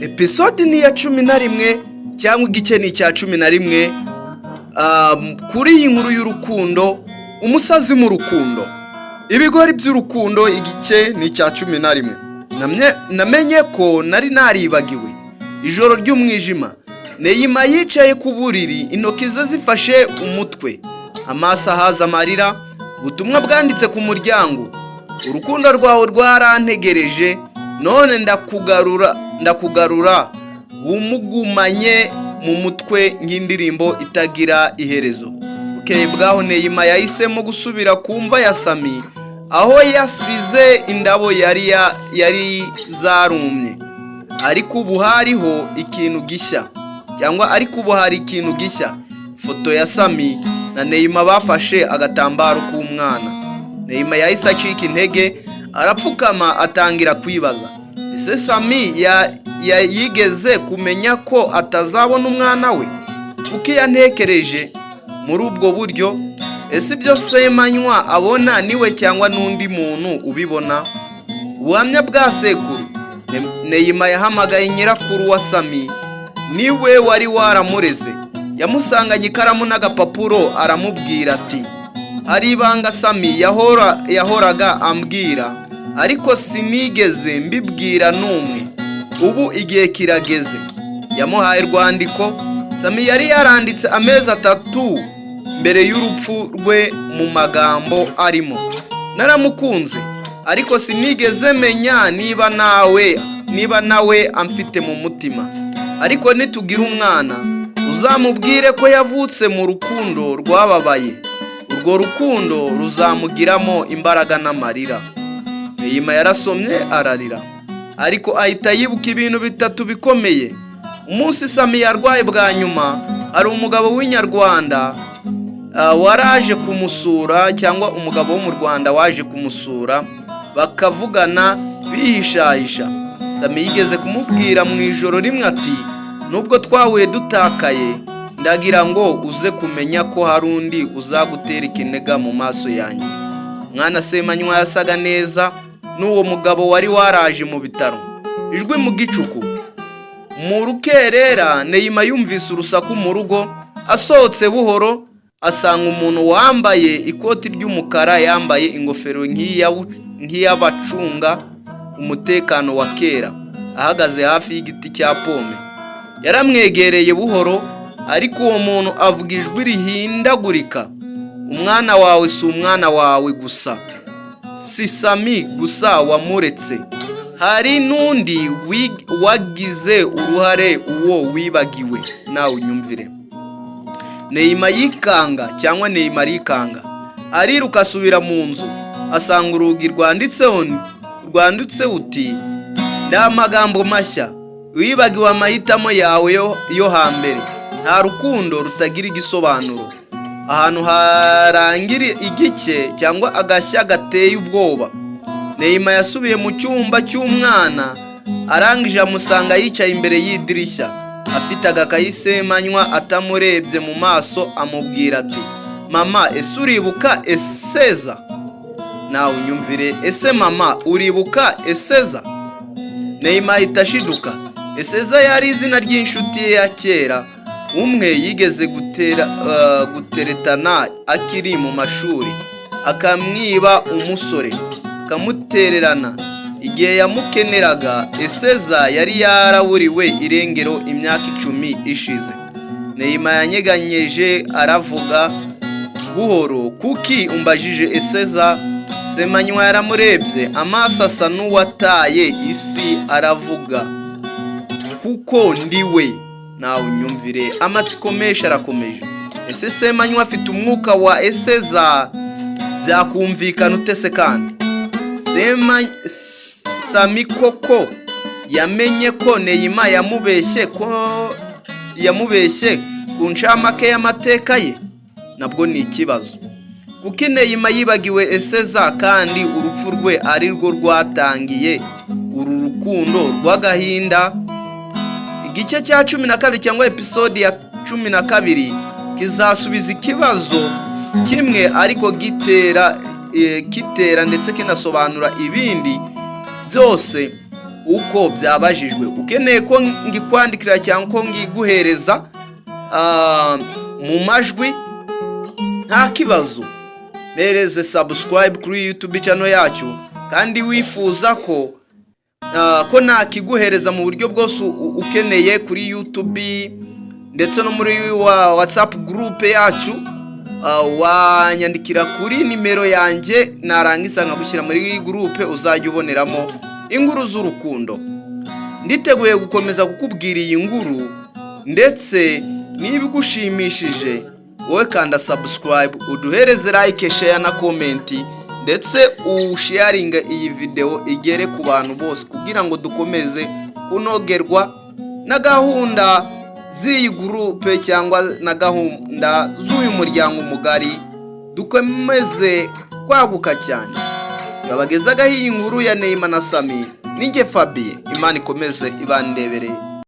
episode ni iya 11 cyangwa igice ni icya 11 kuri iyi nkuru y'urukundo, umusazi mu rukundo, ibigori by'urukundo. Igice ni icya 11. Namenye ko nari naribagiwe ijoro ry'umwijima. Neyima yicaye ku buriri, intoki ze zifashe umutwe, amaso ahaza amarira. Ubutumwa bwanditse ku muryango: urukundo rwawe rwarantegereje, none ndakugarura umugumanye mu mutwe nk'indirimbo itagira iherezo. Bukeye bwaho Neyima yahisemo gusubira ku mva ya Sami, aho yasize indabo yari zarumye. Ariko ubu hari ikintu gishya. Foto ya Sami na Neyima bafashe agatambaro k'umwana. Neyima yahise acika intege, arapfukama atangira kwibaza, ese Sami yigeze kumenya ko atazabona umwana we? Kuko yantekereje muri ubwo buryo, ese ibyo Semanywa abona niwe cyangwa n'undi muntu ubibona? Ubuhamya bwa sekuru: Neyima yahamagaye nyirakuru wa Sami, niwe wari waramureze. Yamusanganye ikaramu n'agapapuro, aramubwira ati, hari ibanga Sami yahoraga ambwira, ariko sinigeze mbibwira n'umwe. Ubu igihe kirageze. Yamuhaye urwandiko Sami yari yaranditse amezi 3 mbere y'urupfu rwe, mu magambo arimo: naramukunze, ariko sinigeze menya niba nawe amfite mu mutima. Ariko nitugira umwana, uzamubwire ko yavutse mu rukundo rwababaye. Urwo rukundo ruzamugiramo imbaraga n'amarira. Neyima yarasomye ararira, ariko ahita yibuka ibintu 3 bikomeye. Umunsi Sami yarwaye bwa nyuma, hari umugabo w'inyarwanda waraje kumusura, cyangwa umugabo wo mu Rwanda waje kumusura, bakavugana bihishahisha. Sami yigeze kumubwira mu ijoro rimwe ati, nubwo twahuye dutakaye, ndagira ngo uze kumenya ko hari undi uzagutera ikinega mu maso yanjye. Mwana Semanywa yasaga neza n'uwo mugabo wari waraje mu bitaro. Ijwi mu gicuku. Mu rukerera Neyima yumvise urusaku mu rugo. Asohotse buhoro, asanga umuntu wambaye ikoti ry'umukara, yambaye ingofero nk'iy'abacunga umutekano wa kera, ahagaze hafi y'igiti cya pome. Yaramwegereye buhoro, ariko uwo muntu avuga ijwi rihindagurika: umwana wawe si umwana wawe gusa, si Sami gusa wamuretse, hari n'undi wagize uruhare, uwo wibagiwe, nawe unyumvire. Neyima arikanga, ariruka asubira mu nzu, asanga urugi rwanditse uti, nda magambo mashya, wibagiwe amahitamo yawe yo hambere. Nta rukundo rutagira igisobanuro. Ahantu harangira igice cyangwa agashya gateye ubwoba. Neyima yasubiye mu cyumba cy'umwana, arangije amusanga yicaye imbere y'idirishya, afite agakayi. Semanywa atamurebye mu maso amubwira ati, mama, ese uribuka Eseza? Nawe unyumvire, ese mama uribuka Eseza? Neyima ahita ashiduka. Eseza yari izina ry'inshuti ye ya kera, umwe yigeze guteretana akiri mu mashuri, akamwiba umusore, akamutererana. Igihe yamukeneraga, Eseza yari yaraburiwe irengero imyaka 10 ishize. Neyima yanyeganyeje aravuga buhoro, kuki umbajije Eseza? Semanywa yaramurebye, amaso asa n'uwataye isi, aravuga, kuko ndiwe. Nawe unyumvire, amatsiko menshi arakomeje. Ese Semanywa afite umwuka wa Eseza? Byakumvikana utese kandi? Sami koko yamenye ko Neyima yamubeshye ku ncamake y'amateka ye? Nabwo ni ikibazo. Kuko Neyima yibagiwe Eseza, kandi urupfu rwe ari rwo rwatangiye uru rukundo rw'agahinda. Igice cya 12 cyangwa episode ya 12 kizasubiza ikibazo kimwe, ariko kitera ndetse kinasobanura ibindi byose uko byabajijwe. Ukeneye ko ngikwandikira cyangwa ko ngiguhereza mu majwi, nta kibazo, mereze subscribe kuri YouTube channel yacu. Kandi wifuza ko nakiguhereza mu buryo bwose ukeneye kuri YouTube ndetse no muri WhatsApp group yacu, wanyandikira kuri nimero yanjye, narangiza nkagushyira muri group uzajya uboneramo inkuru z'urukundo. Nditeguye gukomeza kukubwira iyi nkuru, ndetse niba igushimishije wowe kanda subscribe, uduhereze like, share na comment, ndetse usharinga iyi video igere ku bantu bose kugira ngo dukomeze kunogerwa na gahunda z'iyi groupe cyangwa na gahunda z'uyu muryango mugari, dukomeze kwaguka cyane. Babagezaga iyi nkuru ya Neema na Sami, ninjye Fabien. Imana ikomeze ibandebere.